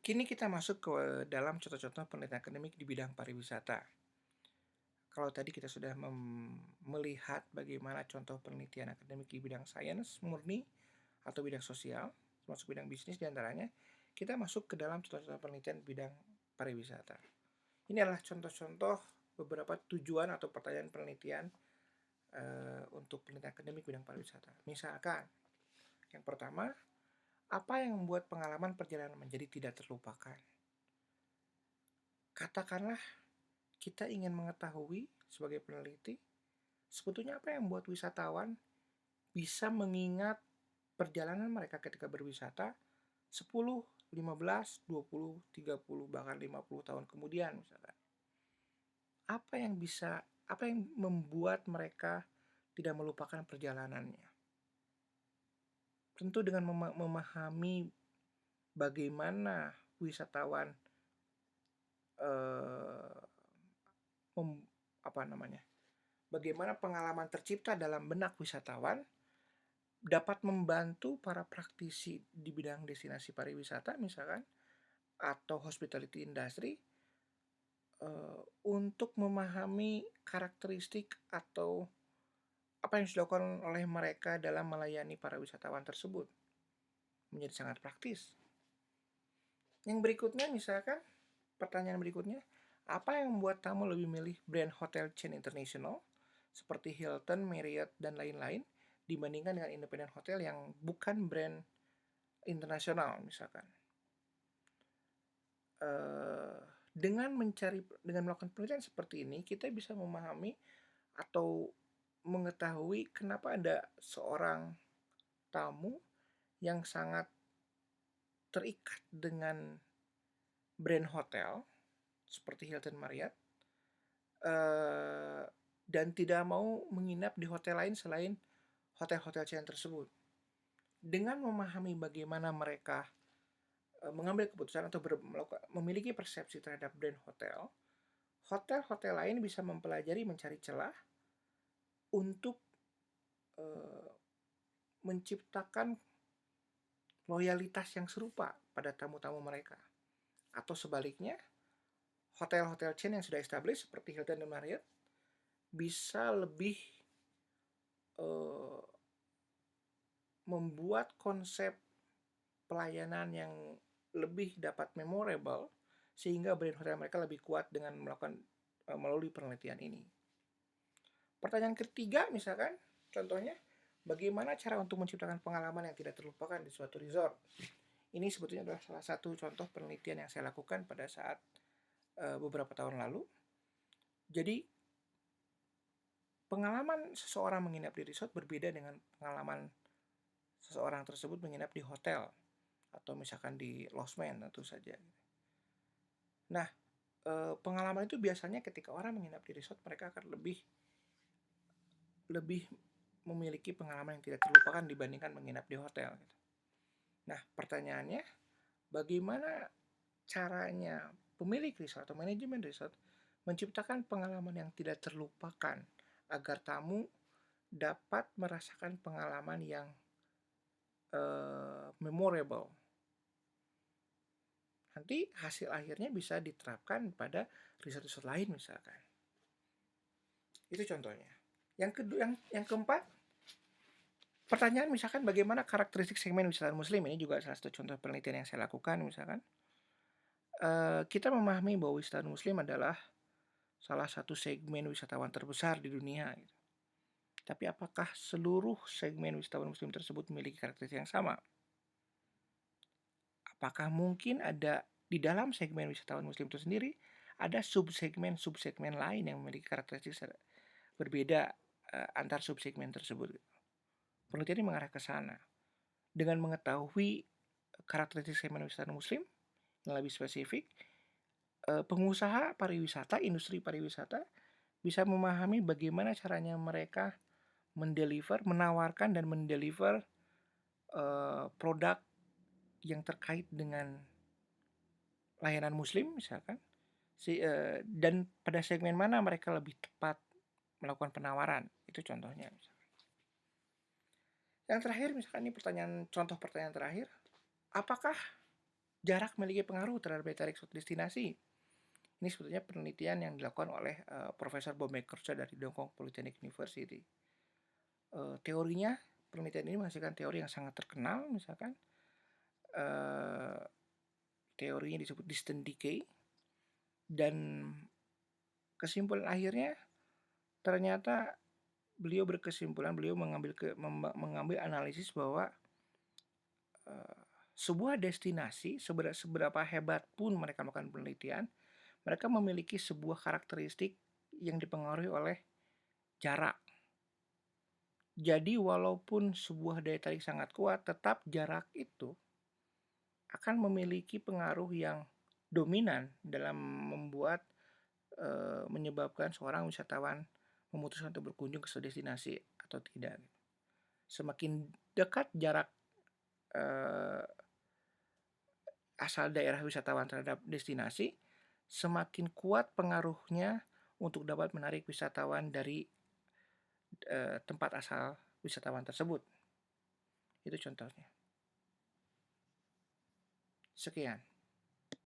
Kini kita masuk ke dalam contoh-contoh penelitian akademik di bidang pariwisata. Kalau tadi kita sudah melihat bagaimana contoh penelitian akademik di bidang sains murni atau bidang sosial, termasuk bidang bisnis diantaranya, kita masuk ke dalam contoh-contoh penelitian bidang pariwisata. Ini adalah contoh-contoh beberapa tujuan atau pertanyaan penelitian untuk penelitian akademik bidang pariwisata. Misalkan, yang pertama, apa yang membuat pengalaman perjalanan menjadi tidak terlupakan? Katakanlah kita ingin mengetahui sebagai peneliti, sebetulnya apa yang membuat wisatawan bisa mengingat perjalanan mereka ketika berwisata 10, 15, 20, 30, bahkan 50 tahun kemudian misalkan. Apa yang membuat mereka tidak melupakan perjalanannya? Tentu dengan memahami bagaimana wisatawan eh, mem, apa namanya? Bagaimana pengalaman tercipta dalam benak wisatawan dapat membantu para praktisi di bidang destinasi pariwisata misalkan atau hospitality industry untuk memahami karakteristik atau apa yang dilakukan oleh mereka dalam melayani para wisatawan tersebut menjadi sangat praktis. Yang berikutnya misalkan pertanyaan berikutnya, apa yang membuat tamu lebih milih brand hotel chain internasional seperti Hilton, Marriott, dan lain-lain dibandingkan dengan independent hotel yang bukan brand internasional misalkan. Dengan melakukan penelitian seperti ini, kita bisa memahami atau mengetahui kenapa ada seorang tamu yang sangat terikat dengan brand hotel seperti Hilton, Marriott, dan tidak mau menginap di hotel lain selain hotel-hotel chain tersebut. Dengan memahami bagaimana mereka mengambil keputusan atau memiliki persepsi terhadap brand hotel, hotel-hotel lain bisa mempelajari mencari celah untuk menciptakan loyalitas yang serupa pada tamu-tamu mereka. Atau sebaliknya, hotel-hotel chain yang sudah established seperti Hilton dan Marriott bisa lebih membuat konsep pelayanan yang lebih dapat memorable sehingga brand hotel mereka lebih kuat dengan melakukan melalui penelitian ini. Pertanyaan ketiga misalkan, contohnya, bagaimana cara untuk menciptakan pengalaman yang tidak terlupakan di suatu resort? Ini sebetulnya adalah salah satu contoh penelitian yang saya lakukan pada saat beberapa tahun lalu. Jadi, pengalaman seseorang menginap di resort berbeda dengan pengalaman seseorang tersebut menginap di hotel atau misalkan di lodgement tentu saja. Nah, pengalaman itu biasanya ketika orang menginap di resort mereka akan lebih memiliki pengalaman yang tidak terlupakan dibandingkan menginap di hotel. Nah, pertanyaannya, bagaimana caranya pemilik resort atau manajemen resort menciptakan pengalaman yang tidak terlupakan agar tamu dapat merasakan pengalaman yang memorable. Nanti hasil akhirnya bisa diterapkan pada resort-resort lain misalkan. Itu contohnya. Yang keempat, pertanyaan misalkan bagaimana karakteristik segmen wisatawan muslim, ini juga salah satu contoh penelitian yang saya lakukan misalkan. Kita memahami bahwa wisatawan muslim adalah salah satu segmen wisatawan terbesar di dunia. Gitu. Tapi apakah seluruh segmen wisatawan muslim tersebut memiliki karakteristik yang sama? Apakah mungkin ada di dalam segmen wisatawan muslim itu sendiri ada subsegmen lain yang memiliki karakteristik berbeda antar subsegmen tersebut? Penelitian ini mengarah ke sana. Dengan mengetahui karakteristik segmen wisatawan muslim yang lebih spesifik, pengusaha pariwisata, industri pariwisata bisa memahami bagaimana caranya mereka menawarkan dan mendeliver produk yang terkait dengan layanan muslim misalkan, dan pada segmen mana mereka lebih tepat melakukan penawaran, itu contohnya. Yang terakhir misalkan ini contoh pertanyaan terakhir, apakah Jarak memiliki pengaruh terhadap daya tarik suatu destinasi. Ini sebetulnya penelitian yang dilakukan oleh Profesor Bob McCurcher dari Dongkong Polytechnic University. Teorinya, penelitian ini menghasilkan teori yang sangat terkenal, misalkan teorinya disebut distant decay, dan kesimpulan akhirnya ternyata beliau mengambil analisis bahwa sebuah destinasi seberapa hebat pun mereka melakukan penelitian, mereka memiliki sebuah karakteristik yang dipengaruhi oleh jarak. Jadi walaupun sebuah daya tarik sangat kuat, tetap jarak itu akan memiliki pengaruh yang dominan dalam menyebabkan seorang wisatawan memutuskan untuk berkunjung ke suatu destinasi atau tidak. Semakin dekat jarak asal daerah wisatawan terhadap destinasi, semakin kuat pengaruhnya untuk dapat menarik wisatawan dari tempat asal wisatawan tersebut. Itu contohnya. Sekian.